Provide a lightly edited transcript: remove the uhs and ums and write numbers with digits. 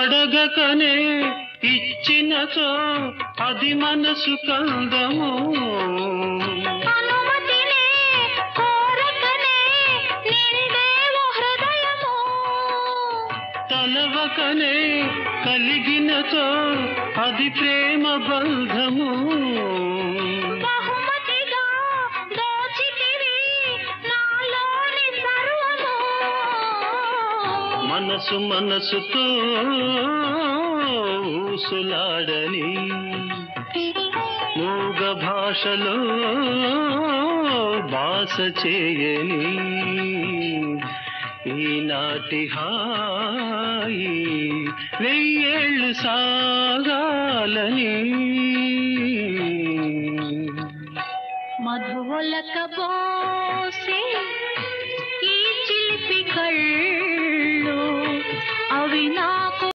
అడగకనే ఇచ్చినచో అది మనసు కందము. అనుమతినే కోరకనే నిండేవు హృదయము. తలవకనే కలిగినచో అది ప్రేమ బంధము. బహుమతిగా దోచితివి నాలోని సర్వము. మనసు మనసుతో ఊసులాడని మూగ భాషలో భాష చేయని ఈనాటి హాయి వెయ్యేళ్ళు సాగాలని. మధువలక బోసి